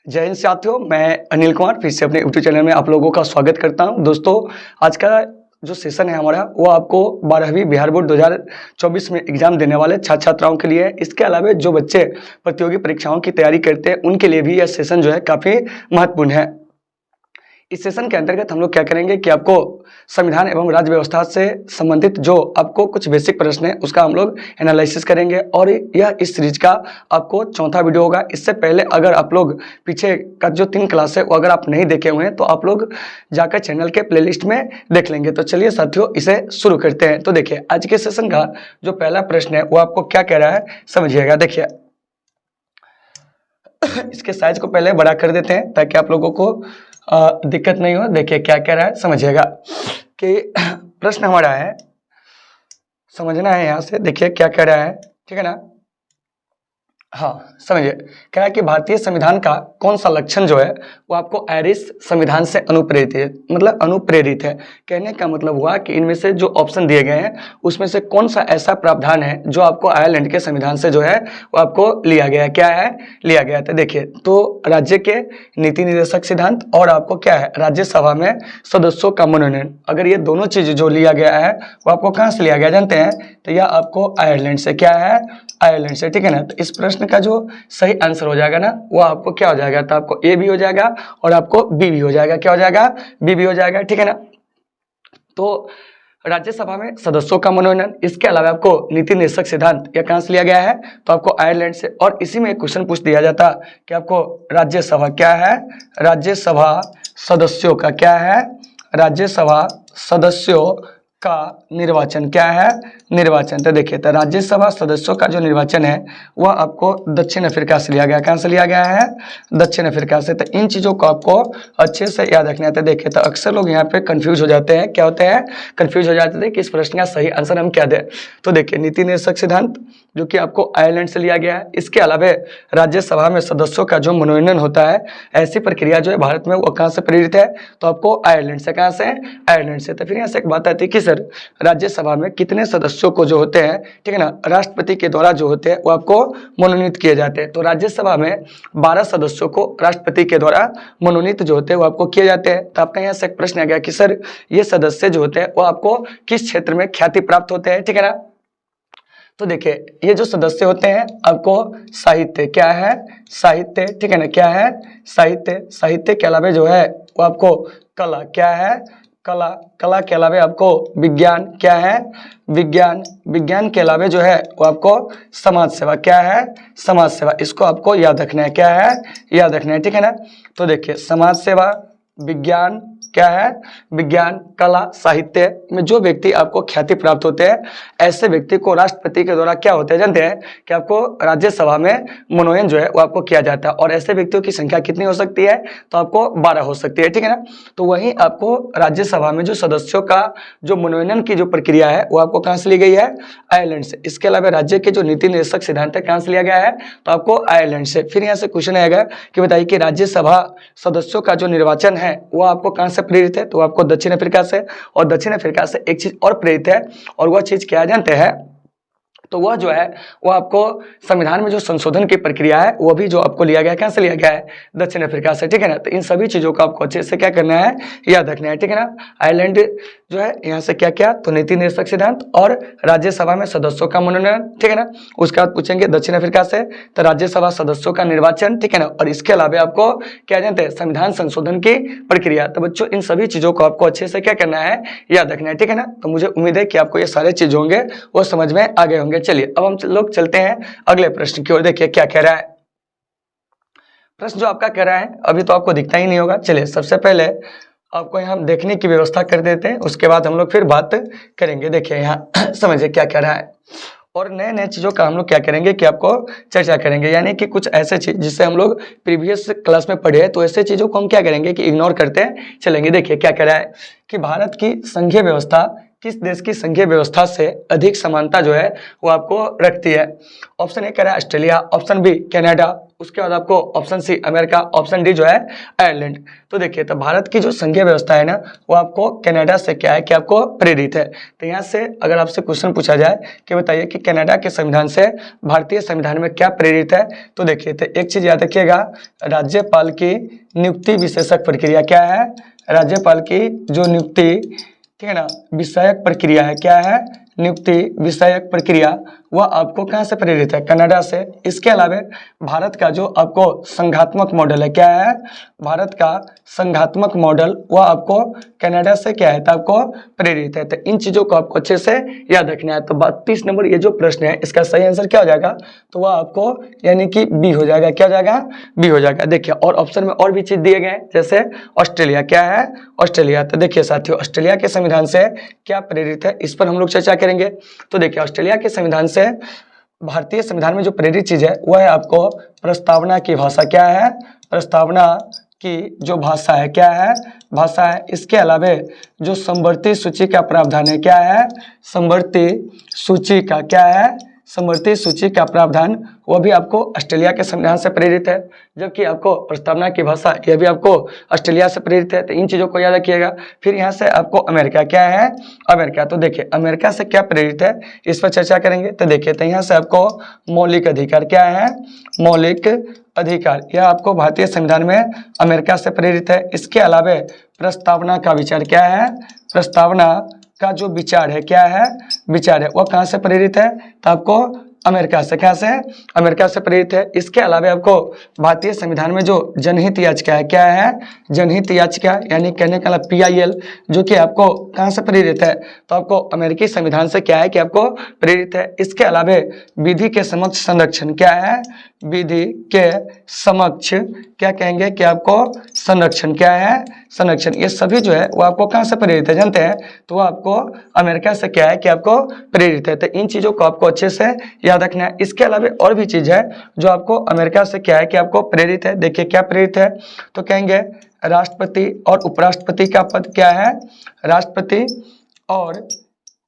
जय हिंद साथियों, मैं अनिल कुमार फिर से अपने यूट्यूब चैनल में आप लोगों का स्वागत करता हूं। दोस्तों, आज का जो सेशन है हमारा वो आपको 12वीं बिहार बोर्ड 2024 में एग्जाम देने वाले छात्र छात्राओं के लिए है। इसके अलावा जो बच्चे प्रतियोगी परीक्षाओं की तैयारी करते हैं उनके लिए भी यह सेशन जो है काफ़ी महत्वपूर्ण है। इस सेशन के अंतर्गत हम लोग क्या करेंगे कि आपको संविधान एवं राज्य व्यवस्था से संबंधित जो आपको कुछ बेसिक प्रश्न है उसका हम लोग एनालिसिस करेंगे और यह इस सीरीज का आपको चौथा वीडियो होगा। इससे पहले अगर आप लोग पीछे का जो 3 क्लास है वो अगर आप नहीं देखे हुए हैं तो आप लोग जाकर चैनल के प्लेलिस्ट में देख लेंगे। तो चलिए साथियों, इसे शुरू करते हैं। तो देखिए, आज के सेशन का जो पहला प्रश्न है वो आपको क्या कह रहा है समझिएगा। देखिए, इसके साइज को पहले बड़ा कर देते हैं ताकि आप लोगों को दिक्कत नहीं हो। देखिए क्या कह रहा है समझिएगा कि प्रश्न हमारा है, समझना है यहाँ से। देखिए क्या कह रहा है, ठीक है ना। हाँ समझिए, कह रहा है कि भारतीय संविधान का कौन सा लक्षण जो है वो आपको आयरिश संविधान से अनुप्रेरित है, मतलब अनुप्रेरित है। कहने का मतलब हुआ कि इनमें से जो ऑप्शन दिए गए हैं उसमें से कौन सा ऐसा प्रावधान है जो आपको आयरलैंड के संविधान से जो है वो आपको लिया गया है। क्या है लिया गया था, देखिए तो राज्य के नीति निर्देशक सिद्धांत और आपको क्या है राज्यसभा में सदस्यों का मनोनयन। अगर ये दोनों चीज जो लिया गया है वो आपको कहाँ से लिया गया जानते हैं, तो यह आपको आयरलैंड से, क्या है आयरलैंड से, ठीक है ना। तो इस प्रश्न का जो सही आंसर हो जाएगा ना वो आपको क्या हो जाएगा, तो आपको ए भी हो जाएगा और आपको बी भी हो जाएगा। क्या हो जाएगा, बी भी हो जाएगा, ठीक है ना। तो राज्यसभा में सदस्यों का मनोनयन, इसके अलावा आपको नीति निर्देशक सिद्धांत यह कहां से लिया गया है, तो आपको आयरलैंड से। और इसी में एक क्वेश्चन पूछ दिया जाता कि आपको राज्यसभा क्या है, राज्यसभा सदस्यों का क्या है, राज्यसभा सदस्यों का निर्वाचन क्या है, निर्वाचन। तो देखिए, तो राज्यसभा सदस्यों का जो निर्वाचन है वह आपको दक्षिण अफ्रीका से लिया गया। कहां से लिया गया है, दक्षिण अफ्रीका से। तो इन चीजों को आपको अच्छे से याद रखना है। तो देखिए, तो अक्सर लोग यहाँ पे कंफ्यूज हो जाते हैं, क्या होते हैं, कंफ्यूज हो जाते थे कि इस प्रश्न का सही आंसर हम क्या दें। तो देखिए, नीति निर्देशक सिद्धांत जो कि आपको आयरलैंड से लिया गया है, इसके अलावा राज्यसभा में सदस्यों का जो मनोनयन होता है, ऐसी प्रक्रिया जो है भारत में वो कहाँ से प्रेरित है, तो आपको आयरलैंड से। कहाँ से, आयरलैंड से। तो फिर यहाँ से एक बात आती है कि सर राज्यसभा में कितने सदस्यों को जो होते हैं, ठीक है ना, राष्ट्रपति के द्वारा जो होते हैं वो आपको मनोनीत किए जाते हैं। तो राज्यसभा में 12 सदस्यों को राष्ट्रपति के द्वारा मनोनीत जो होते हैं वो आपको किए जाते हैं। तो आपका यहाँ से एक प्रश्न आ गया कि सर ये सदस्य जो होते हैं वो आपको किस क्षेत्र में ख्याति प्राप्त होते हैं, ठीक है ना। तो देखिए, ये जो सदस्य होते हैं आपको साहित्य, क्या है साहित्य, ठीक है ना, क्या है साहित्य। साहित्य के अलावा जो है वो आपको कला, क्या है कला, कला के अलावा आपको विज्ञान, क्या है विज्ञान, विज्ञान के अलावा जो है वो आपको समाज सेवा, क्या है समाज सेवा। इसको आपको याद रखना है, क्या है याद रखना है, ठीक है ना। तो देखिए, समाज सेवा, विज्ञान, क्या है विज्ञान, कला, साहित्य में जो व्यक्ति आपको ख्याति प्राप्त होते हैं ऐसे व्यक्ति को राष्ट्रपति के द्वारा क्या होते हैं जानते हैं, कि आपको राज्यसभा में मनोनयन जो है वो आपको किया जाता है। और ऐसे व्यक्तियों की संख्या कितनी हो सकती है, तो आपको 12 हो सकती है, ठीक है ना। तो वहीं आपको राज्यसभा में जो सदस्यों का जो मनोनयन की जो प्रक्रिया है वो आपको कहाँ से ली गई है, आयरलैंड से। इसके अलावा राज्य के जो नीति निर्देशक सिद्धांत है कहाँ से लिया गया है, तो आपको आयरलैंड से। फिर यहाँ से क्वेश्चन आएगा कि बताइए कि राज्यसभा सदस्यों का जो निर्वाचन है वो आपको कहाँ से प्रेरित है, तो आपको दक्षिण अफ्रीका से। और दक्षिण अफ्रीका से एक चीज और प्रेरित है, और वह चीज क्या जानते हैं, तो वह जो है वो आपको संविधान में जो संशोधन की प्रक्रिया है वो भी जो आपको लिया गया, कहाँ से लिया गया है, दक्षिण अफ्रीका से, ठीक है ना। तो इन सभी चीजों को आपको अच्छे से क्या करना है, याद रखना है, ठीक है ना। आयरलैंड जो है यहाँ से क्या क्या, तो नीति निर्देशक सिद्धांत और राज्यसभा में सदस्यों का मनोनयन, ठीक है ना। उसके बाद पूछेंगे दक्षिण अफ्रीका से तो राज्यसभा सदस्यों का निर्वाचन, ठीक है ना। और इसके अलावा आपको क्या जानते हैं, संविधान संशोधन की प्रक्रिया। तो बच्चों इन सभी चीजों को आपको अच्छे से क्या करना है, याद रखना है, ठीक है ना। तो मुझे उम्मीद है कि आपको ये सारे चीज होंगे वो समझ में आ गए होंगे। चलिए अब हम लोग चलते हैं अगले प्रश्न की ओर। देखिए क्या कह रहा है प्रश्न, जो आपका कह रहा है अभी तो आपको दिखता ही नहीं होगा। चलिए सबसे पहले आपको यहाँ देखने की व्यवस्था कर देते हैं, उसके बाद हम लोग फिर बात करेंगे। देखिए यहाँ समझिए क्या कह रहा है, और नए नए चीजों का हम लोग क्या करेंगे कि आपको चर्चा करेंगे। यानी कि कुछ ऐसे चीज जिससे हम लोग प्रीवियस क्लास में पढ़े हैं, तो ऐसे चीजों को हम क्या करेंगे कि इग्नोर करते चलेंगे। देखिए क्या कह रहा है कि भारत की संघीय व्यवस्था किस देश की संघीय व्यवस्था से अधिक समानता जो है वो आपको रखती है। ऑप्शन ए कह रहा है ऑस्ट्रेलिया, ऑप्शन बी कनाडा, उसके बाद आपको option C America, option D जो है आयरलैंड। तो देखिए, तो भारत की जो संघीय व्यवस्था है ना, वो आपको कनाडा से क्या है कि आपको प्रेरित है। तो यहाँ से अगर आपसे क्वेश्चन पूछा जाए कि बताइए कि कनाडा के संविधान से भारतीय संविधान में क्या प्रेरित है, तो देखिए, तो एक चीज याद रखिएगा, राज्यपाल की नियुक्ति विशेषक प्रक्रिया क्या है, राज्यपाल की जो नियुक्ति, ठीक है ना, विषयक प्रक्रिया है, क्या है, नियुक्ति विषयक प्रक्रिया, वह आपको कहाँ से प्रेरित है, कनाडा से। इसके अलावा भारत का जो आपको संघात्मक मॉडल है, क्या है, भारत का संघात्मक मॉडल, वह आपको कनाडा से क्या है, तो आपको प्रेरित है। तो इन चीजों को आपको अच्छे से याद रखना है। तो 32 नंबर ये जो प्रश्न है, इसका सही आंसर क्या हो जाएगा, तो वह आपको यानी कि बी हो जाएगा। क्या हो जाएगा, बी हो जाएगा। देखिए, और ऑप्शन में और भी चीज दिए गए हैं, जैसे ऑस्ट्रेलिया, क्या है, ऑस्ट्रेलिया। तो देखिए साथियों, ऑस्ट्रेलिया के संविधान से क्या प्रेरित है, इस पर हम लोग चर्चा करेंगे। तो देखिए, ऑस्ट्रेलिया के संविधान से भारतीय संविधान में जो प्रेरित चीज है, वह है आपको प्रस्तावना की भाषा, क्या है, प्रस्तावना की जो भाषा है, क्या है, भाषा है। इसके अलावा जो समवर्ती सूची का प्रावधान है, क्या है, समवर्ती सूची का, क्या है, समवर्ती सूची का प्रावधान, वह भी आपको ऑस्ट्रेलिया के संविधान से प्रेरित है। जबकि आपको प्रस्तावना की भाषा, यह भी आपको ऑस्ट्रेलिया से प्रेरित है। तो इन चीजों को याद रखिएगा। फिर यहाँ से आपको अमेरिका, क्या है, अमेरिका। तो देखिए, अमेरिका से क्या प्रेरित है, इस पर चर्चा करेंगे। तो देखिए, तो यहाँ से आपको मौलिक अधिकार, क्या है, मौलिक अधिकार, यह आपको भारतीय संविधान में अमेरिका से प्रेरित है। इसके अलावा प्रस्तावना का विचार, क्या है, प्रस्तावना का जो विचार है, क्या है, विचार है, वह कहाँ से प्रेरित है, तो आपको अमेरिका से, क्या से, अमेरिका से प्रेरित है। इसके अलावा आपको भारतीय संविधान में जो जनहित याचिका है, क्या है, जनहित याचिका, यानी कहने का मतलब PIL, जो कि आपको कहाँ से प्रेरित है, तो आपको अमेरिकी संविधान से क्या है कि आपको प्रेरित है। इसके अलावा विधि के समक्ष संरक्षण, क्या है, विधि के समक्ष, क्या कहेंगे कि आपको संरक्षण, क्या है, संरक्षण, ये सभी जो है वो आपको कहाँ से प्रेरित है, जानते हैं, तो वो आपको अमेरिका से क्या है कि आपको प्रेरित है। तो इन चीजों को आपको अच्छे से याद रखना है। इसके अलावा और भी चीज है जो आपको अमेरिका से क्या है कि आपको प्रेरित है। देखिए, क्या प्रेरित है, तो कहेंगे राष्ट्रपति और उपराष्ट्रपति का पद, क्या है, राष्ट्रपति और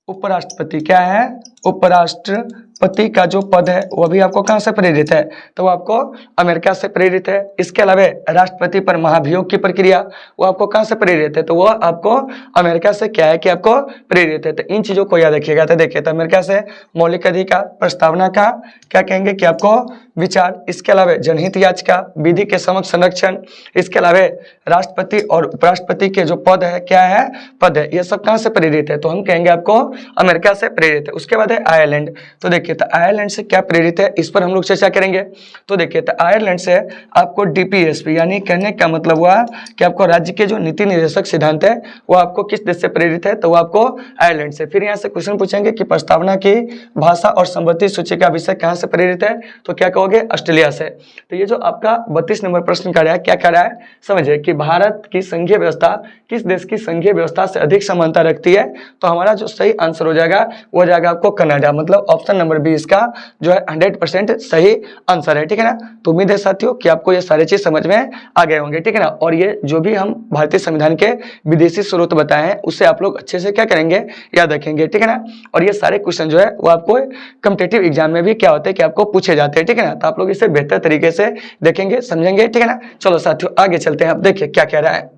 उपराष्ट्रपति, क्या है, उपराष्ट्रपति का जो पद है, वह भी आपको कहाँ से प्रेरित है, तो वो आपको अमेरिका से प्रेरित है। इसके अलावा राष्ट्रपति पर महाभियोग की प्रक्रिया, वो आपको कहाँ से प्रेरित है, तो वो आपको अमेरिका से क्या है कि आपको प्रेरित है। तो इन चीजों को याद रखिएगा। तो देखिए, तो अमेरिका से मौलिक अधिकार, प्रस्तावना का, क्या कहेंगे कि आपको विचार, इसके अलावा जनहित याचिका, विधि के समक्ष संरक्षण, इसके अलावा राष्ट्रपति और उपराष्ट्रपति के जो पद है, क्या है, पद है, ये सब कहाँ से प्रेरित है, तो हम कहेंगे आपको अमेरिका से प्रेरित है। उसके बाद है आयरलैंड। तो देखिए, तो आयरलैंड से क्या प्रेरित है, इस पर हम लोग चर्चा करेंगे। तो देखिए, तो आयरलैंड से आपको DPSP, यानी कहने का मतलब हुआ कि आपको राज्य के जो नीति निर्देशक सिद्धांत है, वो आपको किस देश से प्रेरित है, तो वो आपको आयरलैंड से। फिर यहाँ से क्वेश्चन पूछेंगे कि प्रस्तावना की भाषा और संबंधित सूची का विषय कहाँ से प्रेरित है, तो क्या कहोगे, ऑस्ट्रेलिया से। तो ये जो आपका 32 नंबर प्रश्न का रहा है, क्या कह रहा है, समझिए कि भारत की संघीय व्यवस्था किस देश की संघीय व्यवस्था से अधिक समानता रखती है। तो हमारा जो सही आंसर हो जाएगा वो हो जाएगा आपको कनाडा, मतलब ऑप्शन नंबर 20 का जो है 100% सही आंसर है। ठीक है ना। तो उम्मीद है साथियों कि आपको ये सारी चीज समझ में आ गए होंगे। ठीक है ना। और ये जो भी हम भारतीय संविधान के विदेशी स्रोत बताए हैं उससे आप लोग अच्छे से क्या करेंगे, याद रखेंगे। ठीक है ना। और ये सारे क्वेश्चन जो है वो आपको कॉम्पिटिटिव एग्जाम में भी क्या होते हैं कि आपको पूछे जाते हैं। ठीक है ना। तो आप लोग इसे बेहतर तरीके से देखेंगे, समझेंगे। ठीक है ना। चलो साथियों आगे चलते हैं। अब देखिए क्या कह रहा है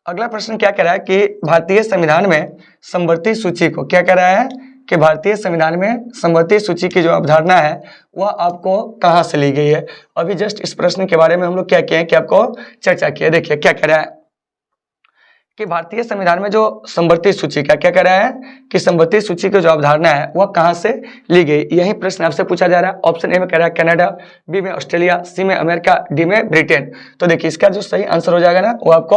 अगला प्रश्न। क्या कह रहा है कि भारतीय संविधान में समवर्ती सूची को, क्या कह रहा है कि भारतीय संविधान में समवर्ती सूची की जो अवधारणा है वह आपको कहां से ली गई है। अभी जस्ट इस प्रश्न के बारे में हम लोग क्या किए हैं कि आपको चर्चा की है। देखिए क्या कह रहा है कि भारतीय संविधान में जो समवर्ती सूची का, क्या कह रहा है कि समवर्ती सूची की जो अवधारणा है वह कहां से ली गई। यही प्रश्न आपसे पूछा जा रहा है। ऑप्शन ए में कह रहा है कनाडा, बी में ऑस्ट्रेलिया, सी में अमेरिका, डी में ब्रिटेन। तो देखिए इसका जो सही आंसर हो जाएगा ना वो आपको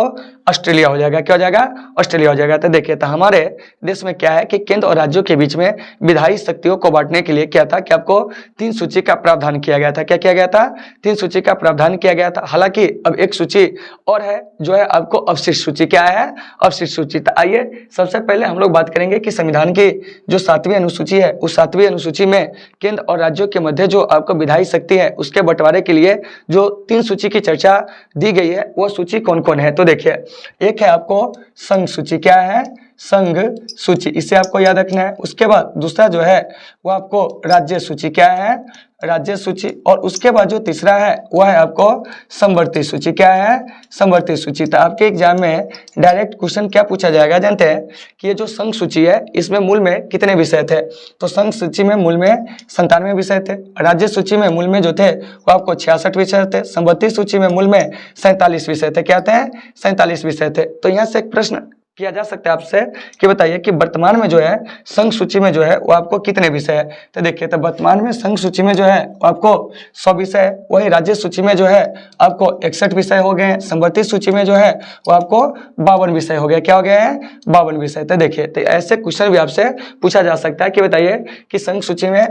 ऑस्ट्रेलिया हो जाएगा। क्या हो जाएगा, ऑस्ट्रेलिया हो जाएगा। तो देखिए तो हमारे देश में क्या है कि केंद्र और राज्यों के बीच में विधायी शक्तियों को बांटने के लिए क्या था कि आपको 3 सूची का प्रावधान किया गया था। क्या किया गया था, 3 सूची का प्रावधान किया गया था। हालांकि अब एक सूची और है जो है आपको अवशिष्ट सूची। क्या है, अवशिष्ट सूची। तो आइए सबसे पहले हम लोग बात करेंगे कि संविधान की जो 7वीं अनुसूची है उस 7वीं अनुसूची में केंद्र और राज्यों के मध्य जो आपको विधायी शक्ति है उसके बंटवारे के लिए जो 3 सूची की चर्चा दी गई है वो सूची कौन कौन है। तो देखिए एक है आपको संघ सूची। क्या है, संघ सूची, इसे आपको याद रखना है। उसके बाद दूसरा जो है वो आपको राज्य सूची। क्या है, राज्य सूची, और उसके बाद जो तीसरा है वह है आपको समवर्ती सूची। क्या है? समवर्ती सूची। तो आपके एग्जाम में डायरेक्ट क्वेश्चन क्या पूछा जाएगा जानते हैं कि ये जो संघ सूची है इसमें मूल में कितने विषय थे? तो संघ सूची में मूल में 97 विषय थे, राज्य सूची में मूल में जो थे वो आपको 66 विषय थे, समवर्ती सूची में मूल में 47 विषय थे। क्या थे? 47 विषय थे। तो यहाँ से एक प्रश्न किया जा सकता है आपसे कि बताइए कि वर्तमान में जो है संघ सूची में जो है वो आपको कितने विषय है? तो देखिए, तो वर्तमान में संघ सूची में जो है वो आपको 100 विषय है, वही राज्य सूची में जो है आपको 61 विषय हो गए हैं, समवर्ती सूची में जो है वो आपको 52 विषय हो गए। क्या हो गए हैं? 52 विषय। तो देखिए, तो ऐसे क्वेश्चन भी आपसे पूछा जा सकता है कि बताइए कि संघ सूची में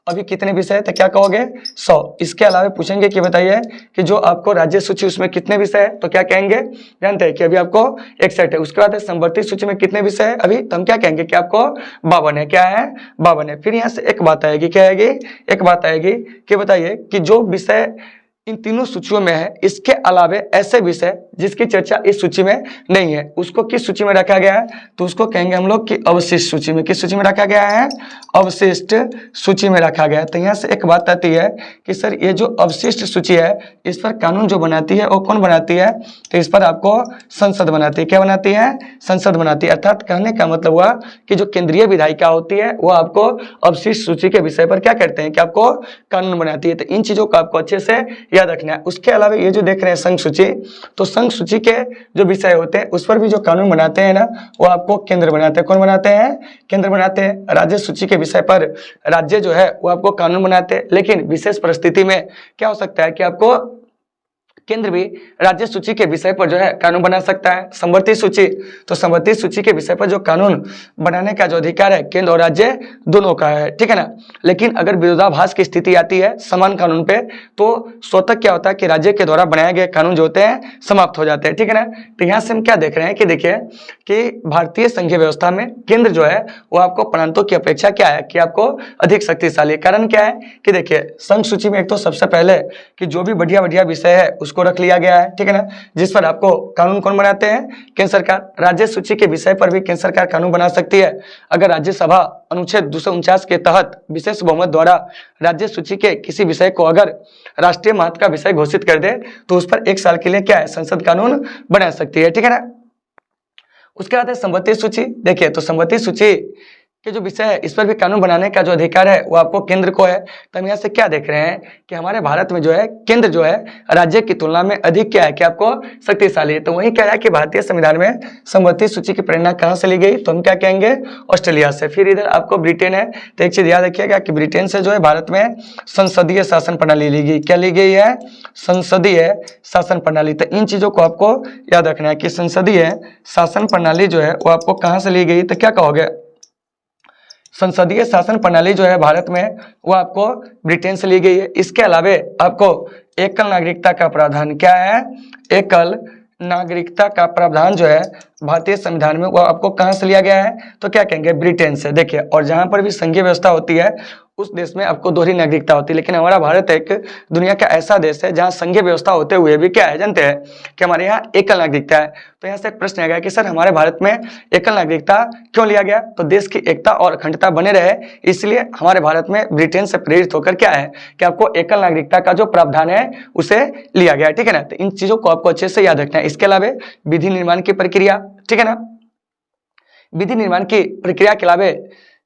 अभी कितने विषय है? तो क्या कहोगे? 100। इसके अलावा पूछेंगे कि बताइए कि जो आपको राज्य सूची उसमें कितने विषय है? तो क्या कहेंगे? जानते हैं कि अभी आपको 61 है। उसके बाद समवर्ती सूची में कितने विषय है अभी? तो हम क्या कहेंगे कि आपको 52 है। क्या है? 52 है। फिर यहाँ से एक बात आएगी, क्या आएगी? एक बात आएगी कि बताइए कि जो विषय इन तीनों सूचियों में है, इसके अलावे ऐसे विषय जिसकी चर्चा इस सूची में नहीं है, उसको किस सूची में रखा गया है? तो उसको कहेंगे हम लोग कि अवशिष्ट सूची में। किस सूची में रखा गया है? अवशिष्ट सूची में रखा गया है। तो यहाँ से एक बात आती है कि सर ये जो अवशिष्ट सूची है इस पर कानून जो बनाती है वो कौन बनाती है? तो इस पर आपको संसद बनाती है। क्या बनाती है? संसद बनाती है। अर्थात कहने का मतलब हुआ कि जो केंद्रीय विधायिका होती है वो आपको अवशिष्ट सूची के विषय पर क्या करते हैं कि आपको कानून बनाती है। तो इन चीजों को आपको अच्छे से याद रखना है। उसके अलावा ये जो देख रहे हैं संघ सूची, तो संघ सूची के जो विषय होते हैं उस पर भी जो कानून बनाते हैं ना वो आपको केंद्र बनाते हैं। कौन बनाते हैं? केंद्र बनाते हैं। राज्य सूची के विषय पर राज्य जो है वो आपको कानून बनाते हैं, लेकिन विशेष परिस्थिति में क्या हो सकता है कि आपको केंद्र भी राज्य सूची के विषय पर जो है कानून बना सकता है। समवर्ती सूची, तो समवर्ती सूची के विषय पर जो कानून बनाने का जो अधिकार है केंद्र और राज्य दोनों का है, ठीक है ना। लेकिन अगर विरोधाभास की स्थिति आती है समान कानून पे, तो स्वतः क्या होता है कि राज्य के द्वारा बनाए गए कानून जो होते हैं समाप्त हो जाते हैं, ठीक है ना। तो यहाँ से हम क्या देख रहे हैं कि देखिए कि भारतीय संघीय व्यवस्था में केंद्र जो है वो आपको प्रांतों की अपेक्षा क्या है कि आपको अधिक शक्तिशाली। कारण क्या है कि देखिए संघ सूची में एक तो सबसे पहले कि जो भी बढ़िया बढ़िया विषय है उसको रख लिया गया है, ठीक है ना, जिस पर आपको कानून कौन बनाते हैं? केंद्र सरकार। राज्य सूची के विषय पर भी केंद्र सरकार कानून बना सकती है। अगर राज्यसभा अनुच्छेद 249 के तहत विशेष बहुमत द्वारा राज्य सूची के किसी विषय को अगर राष्ट्रीय महत्व का विषय घोषित कर दे तो उस पर 1 साल के लिए क्या है? संसद कानून बना सकती है, ठीक है ना। उसके बाद है समवर्ती सूची। देखिए, तो समवर्ती सूची के जो विषय है इस पर भी कानून बनाने का जो अधिकार है वो आपको केंद्र को है। तो हम यहाँ से क्या देख रहे हैं कि हमारे भारत में जो है केंद्र जो है राज्य की तुलना में अधिक क्या है कि आपको शक्तिशाली है। तो वही क्या है कि भारतीय संविधान में समवर्ती सूची की प्रेरणा कहाँ से ली गई? तो हम क्या कहेंगे? ऑस्ट्रेलिया से। फिर इधर आपको ब्रिटेन है। तो एक चीज याद रखिएगा कि ब्रिटेन से जो है भारत में संसदीय शासन प्रणाली ली गई। क्या ली गई है? संसदीय शासन प्रणाली। तो इन चीजों को आपको याद रखना है कि संसदीय शासन प्रणाली जो है वो आपको कहाँ से ली गई? तो क्या कहोगे? संसदीय शासन प्रणाली जो है भारत में वो आपको ब्रिटेन से ली गई है। इसके अलावे आपको एकल नागरिकता का प्रावधान, क्या है? एकल नागरिकता का प्रावधान जो है भारतीय संविधान में वो आपको कहां से लिया गया है? तो क्या कहेंगे? ब्रिटेन से। देखिए, और जहां पर भी संघीय व्यवस्था होती है उस देश में आपको दोहरी नागरिकता होती है, लेकिन हमारा भारत एक दुनिया का ऐसा देश है जहां संघीय व्यवस्था होते हुए भी क्या है जानते हैं कि हमारे यहाँ एकल नागरिकता है। तो यहाँ से एक प्रश्न आएगा कि सर हमारे भारत में एकल नागरिकता क्यों लिया गया? तो देश की एकता और अखंडता बने रहे इसलिए हमारे भारत में ब्रिटेन से प्रेरित होकर क्या है कि आपको एकल नागरिकता का जो प्रावधान है उसे लिया गया, ठीक है ना। तो इन चीजों को आपको अच्छे से याद रखना है। इसके अलावा विधि निर्माण की प्रक्रिया, ठीक है ना, विधि निर्माण की प्रक्रिया के अलावा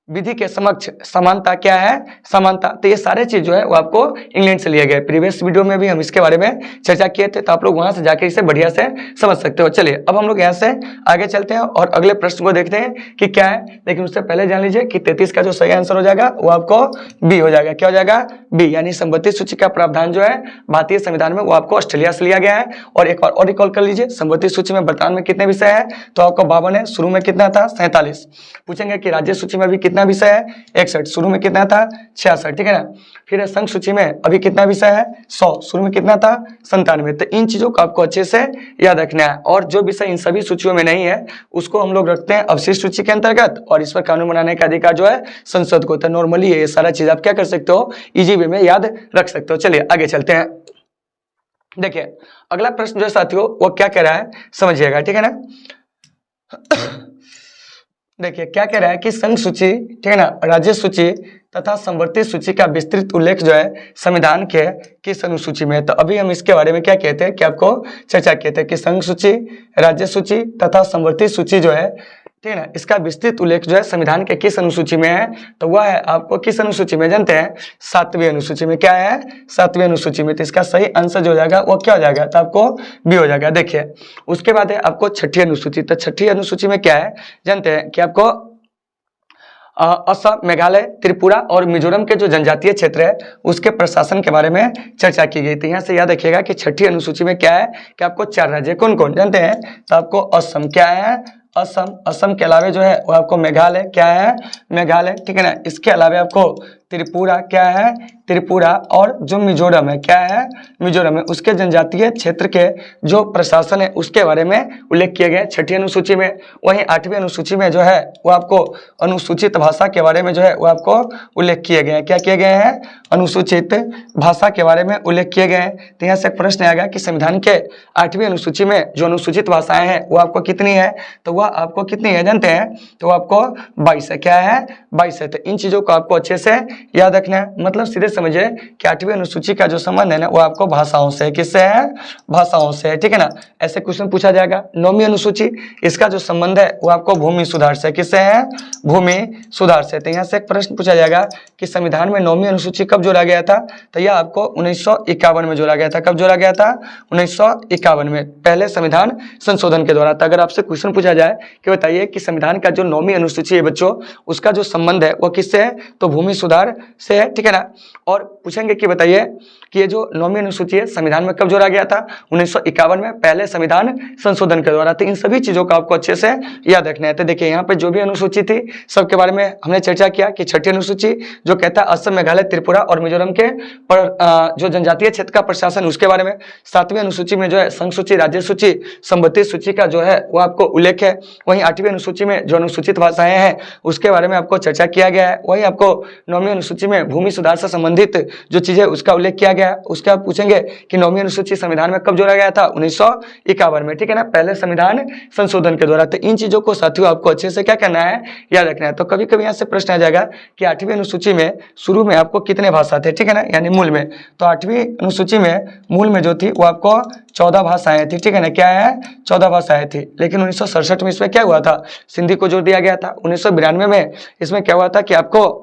विधि के समक्ष समानता, क्या है? समानता। तो ये सारे चीज जो है वो आपको इंग्लैंड से लिए गए। प्रीवियस वीडियो में भी हम इसके बारे में चर्चा किए थे, तो आप लोग वहां से जाकर इसे बढ़िया से समझ सकते हो। चलिए अब हम लोग यहाँ से आगे चलते हैं और अगले प्रश्न को देखते हैं कि क्या है। लेकिन उससे पहले जान लीजिए कि 33 का जो सही आंसर हो जाएगा वो आपको बी हो जाएगा। क्या हो जाएगा? बी। यानी समवर्ती सूची का प्रावधान जो है भारतीय संविधान में वो आपको ऑस्ट्रेलिया से लिया गया है। और एक बार और रिकॉल कर लीजिए, समवर्ती सूची में वर्तमान में कितने विषय है? तो आपको 52 है। शुरू में कितना था? 47। पूछेंगे कि राज्य सूची में अभी कितना विषय है? 61। शुरू में कितना था? 66, ठीक है ना। फिर संघ सूची में अभी कितना विषय है? 100। शुरू में कितना था? 97। तो इन चीजों को आपको अच्छे से याद रखना है। और जो विषय इन सभी सूचियों में नहीं है उसको हम लोग रखते हैं अवशिष्ट सूची के अंतर्गत, और इस पर कानून बनाने का अधिकार जो है संसद को। तो नॉर्मली ये सारा चीज आप क्या कर सकते हो? इजी वे में याद रख सकते हो। चलिए आगे चलते हैं। देखिए अगला प्रश्न जो साथियों वो क्या कह रहा है समझिएगा, ठीक है ना। देखिए क्या कह रहा है कि संघ सूची, ठीक है ना, राज्य सूची तथा समवर्ती सूची का विस्तृत उल्लेख जो है संविधान के किस अनुसूची में है। तो अभी हम इसके बारे में क्या कहते हैं कि आपको चर्चा किए थे कि संघ सूची, राज्य सूची तथा समवर्ती सूची जो है, ठीक है ना, इसका विस्तृत उल्लेख जो है संविधान के किस अनुसूची में है। तो वह है आपको किस अनुसूची में जानते हैं, 7वीं अनुसूची में। क्या है, 7वीं अनुसूची में। तो इसका सही आंसर जो हो जाएगा वो क्या हो जाएगा, तो आपको बी हो जाएगा। देखिए उसके बाद है आपको 6ठी अनुसूची। तो 6ठी अनुसूची में क्या है जानते हैं कि आपको असम, मेघालय, त्रिपुरा और मिजोरम के जो जनजातीय क्षेत्र है उसके प्रशासन के बारे में चर्चा की गई थी। यहाँ से याद रखिएगा कि 6ठी अनुसूची में क्या है कि आपको 4 राज्य कौन कौन जानते हैं। तो आपको असम, क्या है असम, असम के अलावा जो है वो आपको मेघालय, क्या है मेघालय, ठीक है ना। इसके अलावा आपको त्रिपुरा, क्या है त्रिपुरा, और जो मिजोरम है, क्या है मिजोरम है, उसके जनजातीय क्षेत्र के जो प्रशासन है उसके बारे में उल्लेख किया गया है 6ठी अनुसूची में। वहीं 8वीं अनुसूची में जो है वो आपको अनुसूचित भाषा के बारे में जो है वो आपको उल्लेख किए गए हैं। क्या किए गए हैं, अनुसूचित भाषा के बारे में उल्लेख किए गए हैं। तो यहाँ से प्रश्न आएगा कि संविधान के 8वीं अनुसूची में जो अनुसूचित भाषाएं हैं वो आपको कितनी है। तो वह आपको कितनी है जानते हैं, तो आपको 22 है। क्या है, 22 है। तो इन चीजों को आपको अच्छे से याद रखना है। मतलब सीधे समझिए कि 8वीं अनुसूची का जो संबंध है ना वो आपको भाषाओं से, किससे है, भाषाओं से, ठीक है ना। ऐसे क्वेश्चन पूछा जाएगा। 9वीं अनुसूची, इसका जो संबंध है वो आपको भूमि सुधार से, किससे है, भूमि सुधार से। तो यहाँ से एक प्रश्न पूछा जाएगा कि संविधान में 9वीं अनुसूची कब जोड़ा गया था। तो यह आपको 1951 में जोड़ा गया था। कब जोड़ा गया था, 1951 में, पहले संविधान संशोधन के द्वारा। तो अगर आपसे क्वेश्चन पूछा जाए कि बताइए कि संविधान का जो 9वीं अनुसूची है बच्चों, उसका जो संबंध है वो किससे है, तो भूमि सुधार से है, ठीक है ना। और पूछेंगे कि बताइए कि ये जो 9वीं अनुसूची है संविधान में कब जोड़ा गया था, 1951 में, पहले संविधान संशोधन के द्वारा। तो इन सभी चीजों को आपको अच्छे से याद रखना है। तो देखिए यहाँ पे जो भी अनुसूची थी सबके बारे में हमने चर्चा किया कि 6ठी अनुसूची जो कहता है असम, मेघालय, त्रिपुरा और मिजोरम के जो जनजातीय क्षेत्र का प्रशासन उसके बारे में। 7वीं अनुसूची में जो है संघ सूची, राज्य सूची, संबंधित सूची का जो है वो आपको उल्लेख है। वहीं 8वीं अनुसूची में जो अनुसूचित भाषाएं हैं उसके बारे में आपको चर्चा किया गया है। वहीं आपको 9वीं अनुसूची में भूमि सुधार से संबंधित जो चीजें उसका उल्लेख किया गया है। उसके आप पूछेंगे कि 9वीं अनुसूची संविधान में कब जोड़ा गया था, 1951 में, ठीक है ना, पहले संविधान संशोधन के द्वारा। तो इन चीजों को साथियों आपको अच्छे से क्या करना है, याद रखना है। तो कभी कभी यहाँ से प्रश्न आ जाएगा कि 8वीं अनुसूची में शुरू में आपको कितने भाषा थे, ठीक है ना, यानी मूल में। तो 8वीं अनुसूची में मूल में जो थी वो आपको 14 भाषाएं थी, ठीक है ना। क्या है, 14 भाषाएं थी। लेकिन 1967 में इसमें क्या हुआ था, सिंधी को जोड़ दिया गया था। 1992 में इसमें क्या हुआ था कि आपको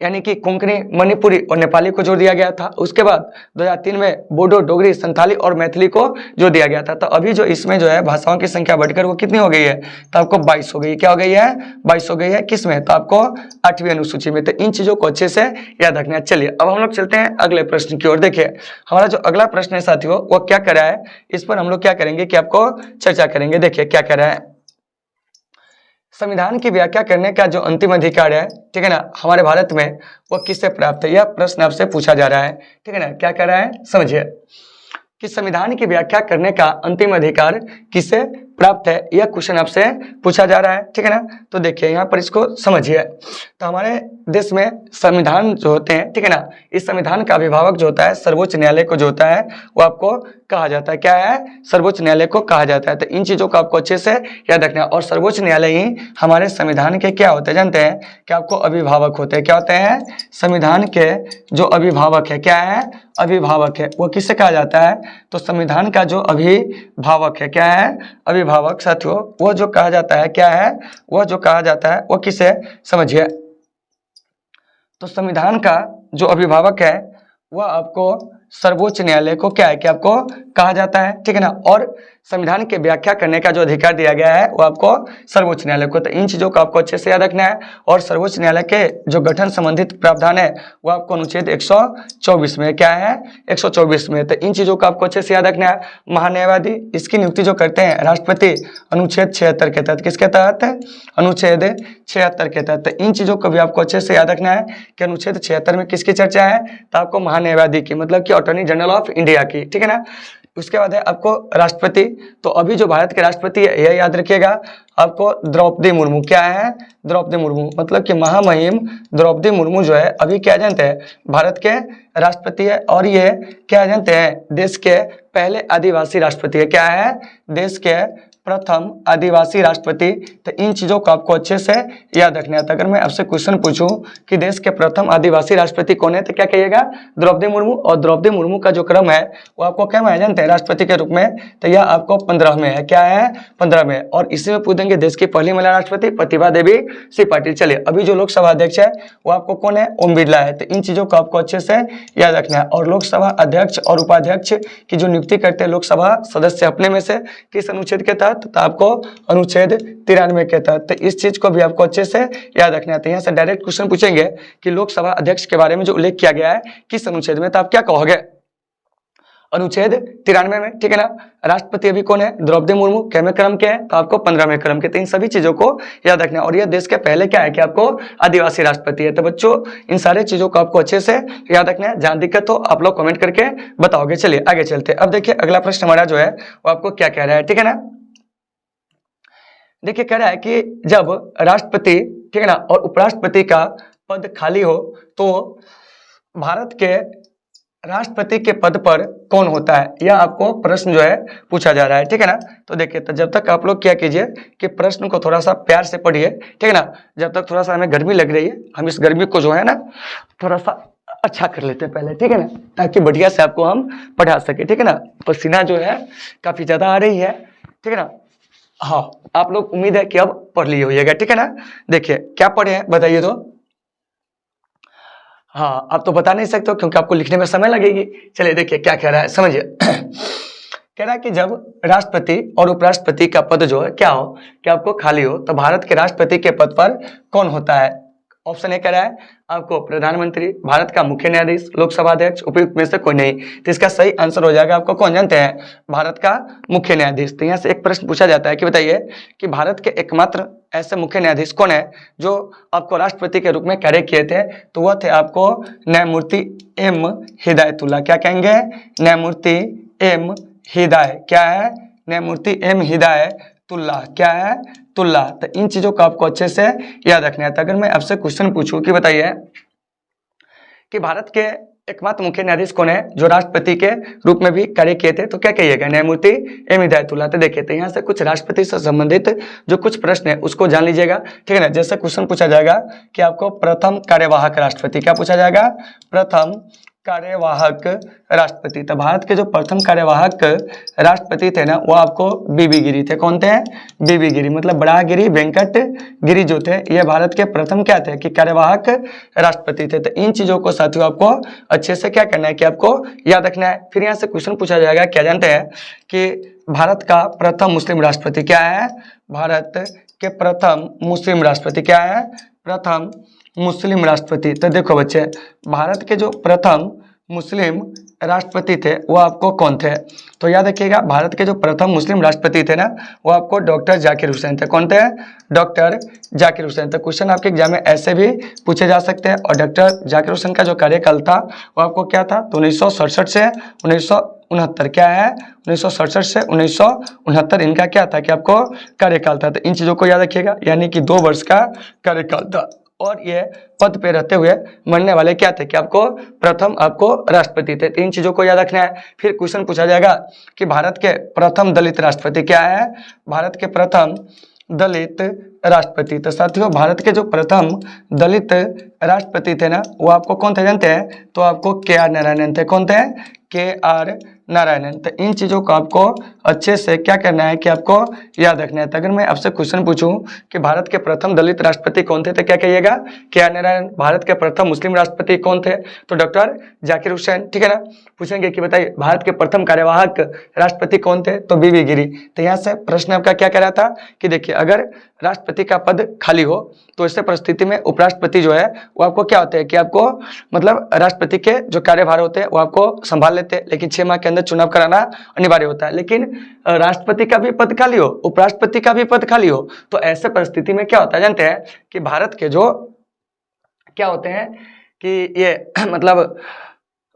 यानी कि कोंकणी, मणिपुरी और नेपाली को जोड़ दिया गया था। उसके बाद 2003 में बोडो, डोगरी, संथाली और मैथिली को जोड़ दिया गया था। तो अभी जो इसमें जो है भाषाओं की संख्या बढ़कर वो कितनी हो गई है, तो आपको 22 हो गई। क्या हो गई है, 22 हो गई है। किस में, तो आपको 8वीं अनुसूची में। तो इन चीजों को अच्छे से याद रखना है। चलिए अब हम लोग चलते हैं अगले प्रश्न की ओर। देखिए हमारा जो अगला प्रश्न है साथियों वो क्या कर रहा है, इस पर हम लोग क्या करेंगे कि आपको चर्चा करेंगे। देखिए क्या कर रहा है, संविधान की व्याख्या करने का जो अंतिम अधिकार है, ठीक है ना, हमारे भारत में वो किससे प्राप्त है, यह प्रश्न आपसे पूछा जा रहा है, ठीक है ना। क्या कर रहा है, समझिए कि संविधान की व्याख्या करने का अंतिम अधिकार किससे प्राप्त है, यह क्वेश्चन आपसे पूछा जा रहा है, ठीक है ना। तो देखिए यहाँ पर इसको समझिए। तो हमारे देश में संविधान जो होते हैं, ठीक है ना, इस संविधान का अभिभावक जो होता है सर्वोच्च न्यायालय को जो होता है वो आपको कहा जाता है। क्या है, सर्वोच्च न्यायालय को कहा जाता है। तो इन चीजों को आपको अच्छे से याद रखना है। और सर्वोच्च न्यायालय ही हमारे संविधान के क्या होते हैं जानते हैं, कि आपको अभिभावक होते हैं। क्या होते हैं, संविधान के जो अभिभावक है, क्या है, अभिभावक है, वो किससे कहा जाता है, तो संविधान का जो अभिभावक है, क्या है, अभिभावक साथियों, वो जो कहा जाता है, क्या है, वह जो कहा जाता है वो किसे, समझिए। तो संविधान का जो अभिभावक है वह आपको सर्वोच्च न्यायालय को क्या है कि आपको कहा जाता है, ठीक है ना। और संविधान की व्याख्या करने का जो अधिकार दिया गया है वो आपको सर्वोच्च न्यायालय को। तो इन चीजों को आपको अच्छे से याद रखना है। और सर्वोच्च न्यायालय के जो गठन संबंधित प्रावधान है वो आपको अनुच्छेद 124 में, क्या है, 124 में। तो इन चीजों को आपको अच्छे से याद रखना है। महान्यायवादी इसकी नियुक्ति जो करते हैं राष्ट्रपति अनुच्छेद 76 के तहत, किसके तहत, अनुच्छेद 76 के तहत। तो इन चीजों को भी आपको अच्छे से याद रखना है कि अनुच्छेद 76 में किसकी चर्चा है, तो आपको महान्यायवादी की, मतलब कि अटॉर्नी जनरल ऑफ इंडिया की, ठीक है ना। उसके बाद है आपको राष्ट्रपति। तो अभी जो भारत के राष्ट्रपति है यह याद रखिएगा, आपको द्रौपदी मुर्मू, क्या है, द्रौपदी मुर्मू, मतलब कि महामहिम द्रौपदी मुर्मू जो है अभी क्या जानते हैं, भारत के राष्ट्रपति है। और ये क्या जानते हैं, देश के पहले आदिवासी राष्ट्रपति है। क्या है, देश के प्रथम आदिवासी राष्ट्रपति। तो इन चीजों को आपको अच्छे से याद रखना है। तो अगर मैं आपसे क्वेश्चन पूछूं कि देश के प्रथम आदिवासी राष्ट्रपति कौन है, तो क्या कहिएगा? द्रौपदी मुर्मू। और द्रौपदी मुर्मू का जो क्रम है वो आपको क्या माना जानते हैं राष्ट्रपति के रूप में? तो यह आपको 15 में है। क्या है? 15 में। और इसी में पूछ देंगे देश की पहली महिला राष्ट्रपति प्रतिभा देवी सिंह पाटिल। चलिए, अभी जो लोकसभा अध्यक्ष है वो आपको कौन है? ओम बिरला है। तो इन चीजों को आपको अच्छे से याद रखना है। और लोकसभा अध्यक्ष और उपाध्यक्ष की जो नियुक्ति करते हैं लोकसभा सदस्य अपने में से किस अनुच्छेद के तहत? तो आपको अनुच्छेद 93 के तहत। तो इस चीज को भी आपको अच्छे से याद रखना है। तो यहाँ से डायरेक्ट क्वेश्चन पूछेंगे कि लोकसभा अध्यक्ष के बारे में जो उल्लेख किया गया है किस अनुच्छेद में, तो आप क्या कहोगे? अनुच्छेद 93 में, ठीक है ना। राष्ट्रपति अभी कौन है? द्रौपदी मुर्मू। कैमे क्रम के हैं? तो आपको 15वें क्रम के। तो इन सभी चीजों को याद रखना है। और यह देश के पहले क्या है कि आपको आदिवासी राष्ट्रपति है। तो बच्चों इन सारे चीजों को आपको अच्छे से याद रखना है। जहां दिक्कत हो आप लोग कमेंट करके बताओगे। चलिए आगे चलते हैं। अब देखिए अगला प्रश्न हमारा जो है वो आपको क्या कह रहा है, ठीक है ना। देखिए कह रहा है कि जब राष्ट्रपति, ठीक है ना, और उपराष्ट्रपति का पद खाली हो तो भारत के राष्ट्रपति के पद पर कौन होता है? यह आपको प्रश्न जो है पूछा जा रहा है, ठीक है ना। तो देखिए, तो जब तक आप लोग क्या कीजिए कि प्रश्न को थोड़ा सा प्यार से पढ़िए, ठीक है ना। जब तक थोड़ा सा हमें गर्मी लग रही है, हम इस गर्मी को जो है ना थोड़ा सा अच्छा कर लेते हैं पहले, ठीक है ना, ताकि बढ़िया से आपको हम पढ़ा सके, ठीक है ना। पसीना जो है काफी ज्यादा आ रही है, ठीक है ना। हाँ, आप लोग उम्मीद है कि अब पढ़ लिए होइएगा, ठीक है ना। देखिए क्या पढ़े हैं बताइए तो। हाँ, आप तो बता नहीं सकते हो क्योंकि आपको लिखने में समय लगेगी। चलिए देखिए क्या कह रहा है, समझिए। कह रहा है कि जब राष्ट्रपति और उपराष्ट्रपति का पद जो है क्या हो कि आपको खाली हो तो भारत के राष्ट्रपति के पद पर कौन होता है? ऑप्शन ए कह रहा है आपको प्रधानमंत्री, भारत का मुख्य न्यायाधीश, लोकसभा अध्यक्ष, उपयुक्त में से कोई नहीं। तो इसका सही आंसर हो जाएगा आपको कौन जानते हैं? भारत का मुख्य न्यायाधीश। तो यहाँ से एक प्रश्न पूछा जाता है कि बताइए कि भारत के एकमात्र ऐसे मुख्य न्यायाधीश कौन है जो आपको राष्ट्रपति के रूप में कार्य किए थे? तो वह थे आपको न्यायमूर्ति एम हिदायतुल्ला। क्या कहेंगे? न्यायमूर्ति एम हिदायत। क्या है? न्यायमूर्ति एम हिदायतुल्ला। क्या है? तुल्ला। तो इन चीजों को आपको अच्छे से याद रखना है। तो अगर मैं आपसे क्वेश्चन पूछूं कि बताइए कि भारत के एकमात्र मुख्य न्यायाधीश कौन है जो राष्ट्रपति के रूप में भी कार्य किए थे, तो क्या कहिएगा? न्यायमूर्ति एम हिदायतुल्ला। तो देखिए, तो यहाँ से कुछ राष्ट्रपति से संबंधित जो कुछ प्रश्न है उसको जान लीजिएगा, ठीक है ना। जैसे क्वेश्चन पूछा जाएगा कि आपको प्रथम कार्यवाहक राष्ट्रपति, क्या पूछा जाएगा? प्रथम कार्यवाहक राष्ट्रपति। तो भारत के जो प्रथम कार्यवाहक राष्ट्रपति थे ना वो आपको बीबी गिरी थे। कौन थे? बीबी गिरी, मतलब बराहगिरी वेंकट गिरी जो थे ये भारत के प्रथम क्या थे कि कार्यवाहक राष्ट्रपति थे। तो इन चीजों को साथियों आपको अच्छे से क्या करना है कि आपको याद रखना है। फिर यहाँ से क्वेश्चन पूछा जाएगा, क्या जानते हैं कि भारत का प्रथम मुस्लिम राष्ट्रपति क्या है? भारत के प्रथम मुस्लिम राष्ट्रपति क्या है? प्रथम मुस्लिम राष्ट्रपति। तो देखो बच्चे, भारत के जो प्रथम मुस्लिम राष्ट्रपति थे वो आपको कौन थे? तो याद रखिएगा, भारत के जो प्रथम मुस्लिम राष्ट्रपति थे ना वो आपको डॉक्टर जाकिर हुसैन थे। कौन थे? डॉक्टर जाकिर हुसैन। तो क्वेश्चन आपके एग्जाम में ऐसे भी पूछे जा सकते हैं। और डॉक्टर जाकिर हुसैन का जो कार्यकाल था वो आपको क्या था? तो 1967 से 1969। क्या है? 1967 से 1969 इनका क्या था कि आपको कार्यकाल था। तो इन चीजों को याद रखिएगा, यानी कि 2 वर्ष का कार्यकाल था। और ये पद पे रहते हुए मरने वाले क्या थे कि आपको प्रथम आपको राष्ट्रपति थे। 3 चीजों को याद रखना है। फिर क्वेश्चन पूछा जाएगा कि भारत के प्रथम दलित राष्ट्रपति क्या है? भारत के प्रथम दलित राष्ट्रपति। तो साथियों, भारत के जो प्रथम दलित राष्ट्रपति थे ना वो आपको कौन थे जानते हैं? तो आपको KR नारायणन थे। कौन थे? KR नारायणन। तो इन चीजों को आपको अच्छे से क्या करना है कि आपको याद रखना है। तो अगर मैं आपसे क्वेश्चन पूछूं कि भारत के प्रथम दलित राष्ट्रपति कौन थे तो क्या कहिएगा? KR नारायणन। भारत के प्रथम मुस्लिम राष्ट्रपति कौन थे? तो डॉक्टर जाकिर हुसैन, ठीक है ना। पूछेंगे कि बताइए भारत के प्रथम कार्यवाहक राष्ट्रपति कौन थे? तो बीबी गिरी। तो यहाँ से प्रश्न आपका क्या कह रहा था कि देखिए, अगर राष्ट्रपति का पद खाली हो तो ऐसे परिस्थिति में उपराष्ट्रपति जो है वो आपको क्या होते हैं कि आपको मतलब राष्ट्रपति के जो कार्यभार होते हैं वो आपको संभाल लेते हैं, लेकिन 6 माह के अंदर चुनाव कराना अनिवार्य होता है। लेकिन राष्ट्रपति का भी पद खाली हो, उपराष्ट्रपति का भी पद खाली हो, तो ऐसे परिस्थिति में क्या होता है जानते हैं कि भारत के जो क्या होते हैं कि ये मतलब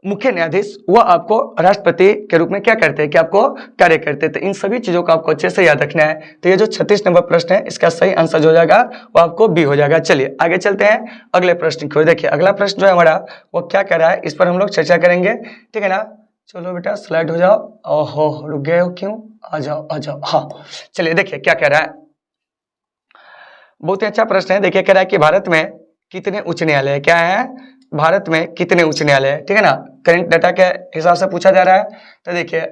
मुख्य न्यायाधीश वो आपको राष्ट्रपति के रूप में क्या करते हैं कि आपको कार्य करते हैं। तो इन सभी चीजों को आपको अच्छे से याद रखना है। तो ये जो 36 नंबर प्रश्न है इसका सही आंसर जो हो जाएगा वो आपको बी हो जाएगा। चलिए आगे चलते हैं अगले प्रश्न की ओर। देखिए अगला प्रश्न जो है हमारा वो क्या कह रहा है, इस पर हम लोग चर्चा करेंगे, ठीक है ना। चलो बेटा स्लाइड हो जाओ। ओहो रुक गए हो क्यों? आ जाओ आ जाओ। हाँ चलिए देखिए क्या कह रहा है, बहुत ही अच्छा प्रश्न है। देखिए कह रहा है कि भारत में कितने उच्च न्यायालय है? क्या है? भारत में कितने उच्च न्यायालय है, ठीक है ना, करंट डाटा के हिसाब से पूछा जा रहा है। तो देखिए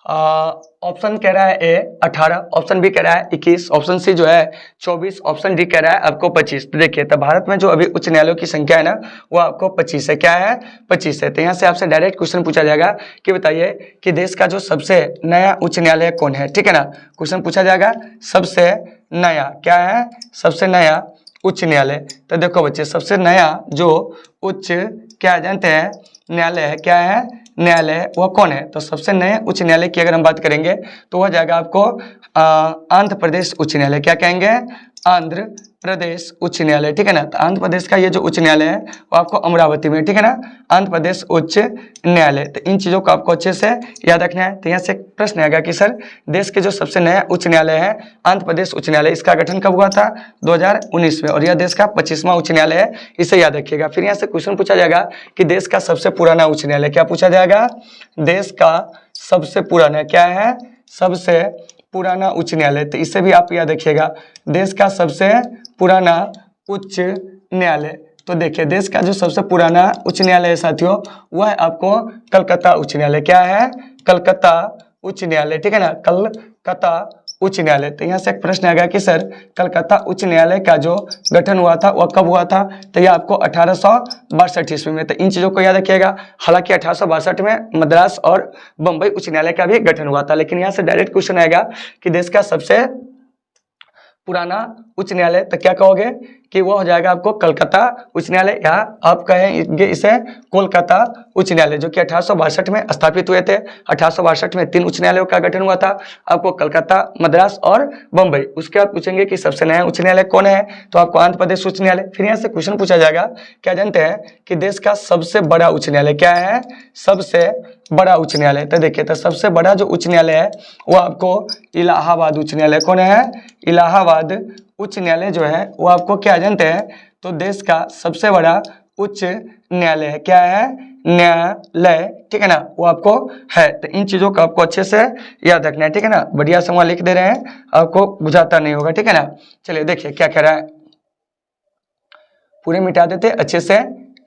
ऑप्शन कह रहा है ए 18, ऑप्शन बी कह रहा है 21, ऑप्शन सी जो है 24, ऑप्शन डी कह रहा है आपको 25। तो देखिए तो भारत में जो अभी उच्च न्यायालयों की संख्या है ना वो आपको 25 है। क्या है? 25 है। तो यहाँ से आपसे डायरेक्ट क्वेश्चन पूछा जाएगा कि बताइए कि देश का जो सबसे नया उच्च न्यायालय कौन है, ठीक है ना। क्वेश्चन पूछा जाएगा सबसे नया, क्या है? सबसे नया उच्च न्यायालय। तो देखो बच्चे सबसे नया जो उच्च क्या जानते हैं न्यायालय है, क्या है? न्यायालय वह कौन है? तो सबसे नए उच्च न्यायालय की अगर हम बात करेंगे तो वह जाएगा आपको आंध्र प्रदेश उच्च न्यायालय। क्या कहेंगे? आंध्र प्रदेश उच्च न्यायालय, ठीक है ना। तो आंध्र प्रदेश का ये जो उच्च न्यायालय है वो आपको अमरावती में, ठीक है ना, आंध्र प्रदेश उच्च न्यायालय। तो इन चीजों को आपको अच्छे से याद रखना है। तो यहाँ से एक प्रश्न आएगा कि सर देश के जो सबसे नया उच्च न्यायालय है आंध्र प्रदेश उच्च न्यायालय, इसका गठन कब हुआ था? 2019 में, और यह देश का 25वां उच्च न्यायालय है, इसे याद रखिएगा। फिर यहाँ से क्वेश्चन पूछा जाएगा कि देश का सबसे पुराना उच्च न्यायालय, क्या पूछा जाएगा? देश का सबसे पुराना, क्या है? सबसे पुराना उच्च न्यायालय। तो इसे भी आप याद रखिएगा, देश का सबसे पुराना उच्च न्यायालय। तो देखिए देश का जो सबसे पुराना उच्च न्यायालय है साथियों वह है आपको कलकत्ता उच्च न्यायालय। क्या है? कलकत्ता उच्च न्यायालय, ठीक है ना, कलकत्ता उच्च न्यायालय। तो यहाँ से एक प्रश्न आ गया कि सर कलकत्ता उच्च न्यायालय का जो गठन हुआ था वह कब हुआ था? तो यह आपको 1862 ईस्वी में। तो इन चीजों को याद रखिएगा। हालांकि 1862 में मद्रास और बंबई उच्च न्यायालय का भी गठन हुआ था। लेकिन यहाँ से डायरेक्ट क्वेश्चन आएगा कि देश का सबसे पुराना उच्च न्यायालय, तो क्या कहोगे कि वो हो जाएगा आपको कलकत्ता उच्च न्यायालय, या आप कहेंगे इसे कोलकाता उच्च न्यायालय, जो कि 1862 में स्थापित हुए थे। 1862 में 3 उच्च न्यायालयों का गठन हुआ था, आपको कलकत्ता, मद्रास और बंबई। उसके बाद पूछेंगे कि सबसे नया उच्च न्यायालय कौन है? तो आपको आंध्र प्रदेश उच्च न्यायालय। फिर यहाँ से क्वेश्चन पूछा जाएगा, क्या जानते हैं कि देश का सबसे बड़ा उच्च न्यायालय, क्या है? सबसे बड़ा उच्च न्यायालय। तो देखिए तो सबसे बड़ा जो उच्च न्यायालय है वो आपको इलाहाबाद उच्च न्यायालय। कौन है? इलाहाबाद उच्च न्यायालय जो है वो आपको क्या जानते हैं? तो देश का सबसे बड़ा उच्च न्यायालय है। क्या है? न्यायालय, ठीक है ना, वो आपको है। तो इन चीजों को आपको अच्छे से याद रखना है, ठीक है ना। बढ़िया सवाल लिख दे रहे हैं, आपको बुझाता नहीं होगा, ठीक है ना। चलिए देखिए क्या कह रहा है, पूरे मिटा देते अच्छे से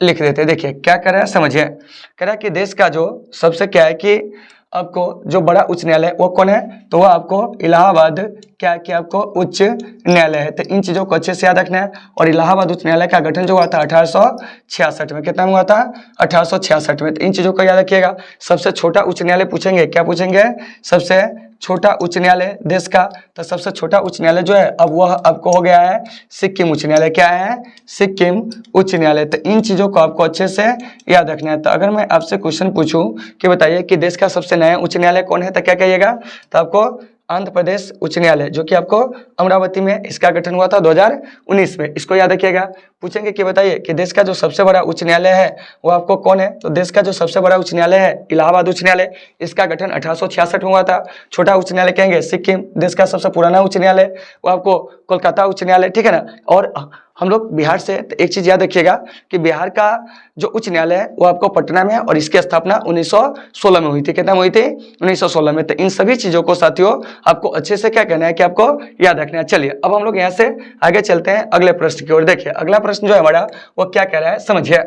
लिख देते। देखिए क्या कर रहा है समझिए, कह रहा है कि देश का जो सबसे क्या है कि आपको जो बड़ा उच्च न्यायालय वो कौन है? तो वह आपको इलाहाबाद क्या कि आपको उच्च न्यायालय है। तो इन चीजों को अच्छे से याद रखना है। और इलाहाबाद उच्च न्यायालय का गठन जो हुआ था 1866 में, कितना हुआ था? 1866 में। तो इन चीजों को याद रखिएगा। सबसे छोटा उच्च न्यायालय पूछेंगे, क्या पूछेंगे? सबसे छोटा उच्च न्यायालय देश का। तो सबसे छोटा उच्च न्यायालय जो है अब वह आपको हो गया है सिक्किम उच्च न्यायालय। क्या है? सिक्किम उच्च न्यायालय। तो इन चीजों को आपको अच्छे से याद रखना है। तो अगर मैं आपसे क्वेश्चन पूछूं कि बताइए कि देश का सबसे नया उच्च न्यायालय कौन है, तो क्या कहिएगा? तो आपको आंध्र प्रदेश उच्च न्यायालय, जो कि आपको अमरावती में, इसका गठन हुआ था 2019 में। इसको याद रखिएगा। पूछेंगे कि बताइए कि देश का जो सबसे बड़ा उच्च न्यायालय है वो आपको कौन है? तो देश का जो सबसे बड़ा उच्च न्यायालय है इलाहाबाद उच्च न्यायालय, इसका गठन 1866 में हुआ था। छोटा उच्च न्यायालय कहेंगे सिक्किम। देश का सबसे पुराना उच्च न्यायालय वो आपको कोलकाता उच्च न्यायालय, ठीक है ना। और हम लोग बिहार से, तो एक चीज याद रखिएगा कि बिहार का जो उच्च न्यायालय है वो आपको पटना में है, और इसकी स्थापना 1916 में हुई थी। कितना में हुई थी? 1916 में। तो इन सभी चीजों को साथियों आपको अच्छे से क्या कहना है कि आपको याद रखना है। चलिए अब हम लोग यहाँ से आगे चलते हैं अगले प्रश्न की ओर। देखिए अगला प्रश्न जो है हमारा वो क्या कह रहा है समझिए।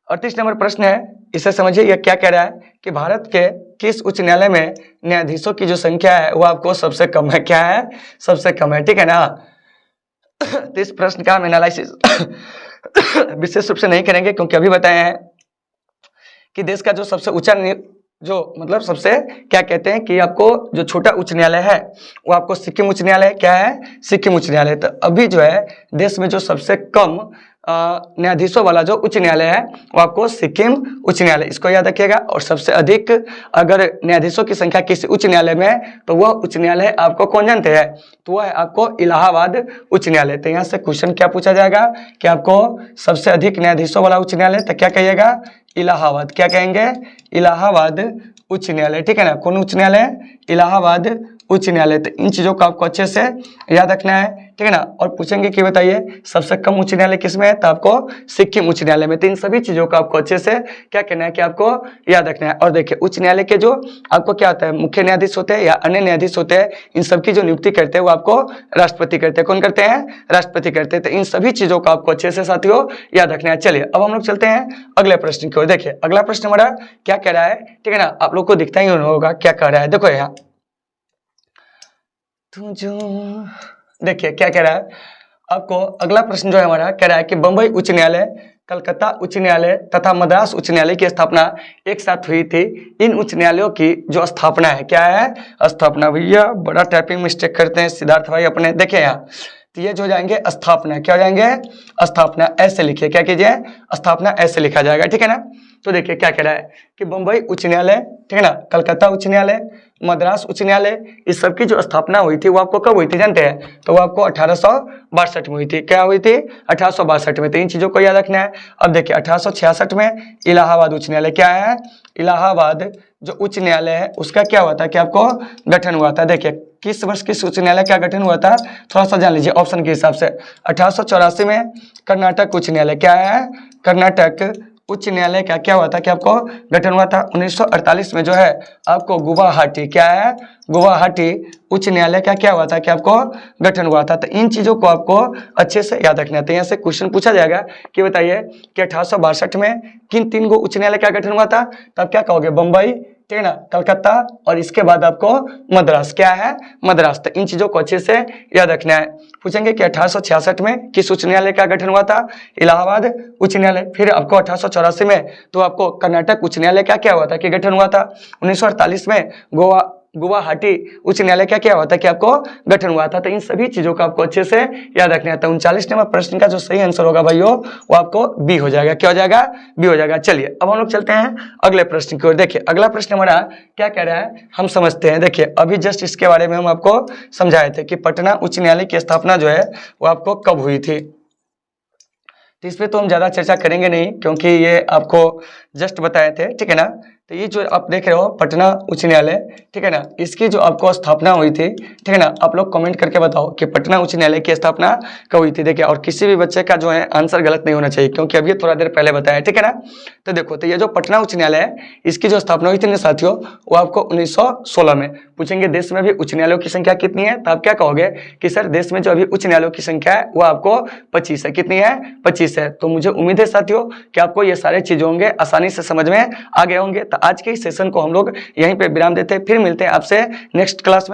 38 नंबर प्रश्न है, इसे समझिए। यह क्या कह रहा है कि भारत के किस उच्च न्यायालय में न्यायाधीशों की जो संख्या है वो आपको सबसे कम है? क्या है? सबसे कम है, ठीक है ना। तो इस प्रश्न का हम एनालिसिस विशेष रूप से नहीं करेंगे, क्योंकि अभी बताए हैं कि देश का जो सबसे ऊंचा जो मतलब सबसे क्या कहते हैं कि आपको जो छोटा उच्च न्यायालय है वो आपको सिक्किम उच्च न्यायालय। क्या है? सिक्किम उच्च न्यायालय। तो अभी जो है देश में जो सबसे कम न्यायाधीशों वाला जो उच्च न्यायालय है वो आपको सिक्किम उच्च न्यायालय, इसको याद रखिएगा। और सबसे अधिक अगर न्यायाधीशों की संख्या किसी उच्च न्यायालय में है तो वह उच्च न्यायालय आपको कौन जानते हैं? तो वह है आपको इलाहाबाद उच्च न्यायालय। तो यहाँ से क्वेश्चन क्या पूछा जाएगा कि आपको सबसे अधिक न्यायाधीशों वाला उच्च न्यायालय, तो क्या कहिएगा? इलाहाबाद। क्या कहेंगे? इलाहाबाद उच्च न्यायालय, ठीक है ना। कौन उच्च न्यायालय? इलाहाबाद उच्च न्यायालय। तो इन चीजों को आपको अच्छे से याद रखना है ठीक है ना। और पूछेंगे कि बताइए सबसे कम उच्च न्यायालय किसमें है, तो आपको सिक्किम उच्च न्यायालय में। तो इन सभी चीजों को आपको अच्छे से क्या करना है कि आपको याद रखना है। और देखिए उच्च न्यायालय के जो आपको क्या होता है, मुख्य न्यायाधीश होते हैं या अन्य न्यायाधीश होते हैं, इन सबकी जो नियुक्ति करते हैं वो आपको राष्ट्रपति करते हैं। कौन करते हैं, राष्ट्रपति करते हैं। तो इन सभी चीजों को आपको अच्छे से साथियों याद रखना है। चलिए अब हम लोग चलते हैं अगले प्रश्न की ओर। देखिए अगला प्रश्न हमारा क्या कह रहा है, ठीक है ना, आप लोग को दिखता ही होगा क्या कह रहा है। देखो यहाँ देखिए क्या कह रहा है आपको, अगला प्रश्न जो है हमारा कह रहा है कि बंबई उच्च न्यायालय, कलकत्ता उच्च न्यायालय तथा मद्रास उच्च न्यायालय की स्थापना एक साथ हुई थी। इन उच्च न्यायालयों की जो स्थापना है, क्या है, स्थापना। भैया बड़ा टाइपिंग मिस्टेक करते हैं सिद्धार्थ भाई अपने। देखिए यहाँ तो ये जो हो जाएंगे स्थापना, क्या हो जाएंगे, स्थापना। ऐसे लिखिए, क्या कीजिए, स्थापना ऐसे लिखा जाएगा, ठीक है ना। तो देखिए क्या कह रहा है कि बंबई उच्च न्यायालय, ठीक है ना, कलकत्ता उच्च न्यायालय, मद्रास उच्च न्यायालय, इस सब की जो स्थापना हुई थी वो आपको कब हुई थी जानते हैं, तो वो आपको 1862 में हुई थी। क्या हुई थी, 1862 में। तो इन चीजों को याद रखना है। अब देखिए 1866 में इलाहाबाद उच्च न्यायालय, क्या है, इलाहाबाद जो उच्च न्यायालय है उसका क्या हुआ था कि आपको गठन हुआ था। देखिए किस वर्ष किस उच्च न्यायालय का गठन हुआ था, थोड़ा सा जान लीजिए ऑप्शन के हिसाब से। 1884 में कर्नाटक उच्च न्यायालय, क्या है, कर्नाटक उच्च न्यायालय का क्या हुआ था कि आपको गठन हुआ था। 1948 में जो है आपको गुवाहाटी, क्या है, गुवाहाटी उच्च न्यायालय का क्या हुआ था कि आपको गठन हुआ था। तो इन चीजों को आपको अच्छे से याद रखना है। तो यहाँ से क्वेश्चन पूछा जाएगा कि बताइए कि 1862 में किन 3 गो उच्च न्यायालय का गठन हुआ था, तब क्या कहोगे, बंबई, ठीक है ना, कलकत्ता और इसके बाद आपको मद्रास, क्या है, मद्रास। तो इन चीजों को अच्छे से याद रखना है। पूछेंगे कि 1866 में किस उच्च न्यायालय का गठन हुआ था, इलाहाबाद उच्च न्यायालय। फिर आपको 1884 में तो आपको कर्नाटक उच्च न्यायालय का क्या हुआ था कि गठन हुआ था। 1948 में गुवाहाटी उच्च न्यायालय का क्या हुआ था कि आपको गठन हुआ था। तो इन सभी चीजों को आपको अच्छे से याद रखना है। तो 39 नंबर प्रश्न का जो सही आंसर होगा भाइयों वो आपको बी हो जाएगा। क्या हो जाएगा, बी हो जाएगा। चलिए अब हम लोग चलते हैं अगले प्रश्न की ओर। देखिए अगला प्रश्न हमारा क्या कह रहा है हम समझते हैं। देखिए अभी जस्ट इसके बारे में हम आपको समझाए थे कि पटना उच्च न्यायालय की स्थापना जो है वो आपको कब हुई थी। तो इस पर तो हम ज्यादा चर्चा करेंगे नहीं क्योंकि ये आपको जस्ट बताए थे, ठीक है ना। तो ये जो आप देख रहे हो पटना उच्च न्यायालय, ठीक है ना, इसकी जो आपको स्थापना हुई थी, ठीक है ना, आप लोग कमेंट करके बताओ कि पटना उच्च न्यायालय की स्थापना कब हुई थी। देखिए और किसी भी बच्चे का जो है आंसर गलत नहीं होना चाहिए क्योंकि अभी थोड़ा देर पहले बताया, ठीक है ना। तो देखो तो ये जो पटना उच्च न्यायालय है इसकी जो स्थापना हुई थी ना साथियों वो आपको 1916 में। पूछेंगे देश में अभी उच्च न्यायालयों की संख्या कितनी है, तो आप क्या कहोगे कि सर देश में जो अभी उच्च न्यायालयों की संख्या है वो आपको 25 है। कितनी है, 25 है। तो मुझे उम्मीद है साथियों कि आपको ये सारे चीजें होंगे आसानी से समझ में आ गए होंगे। तो आज के इस सेशन को हम लोग यहीं पे विराम देते हैं, फिर मिलते हैं आपसे नेक्स्ट क्लास में।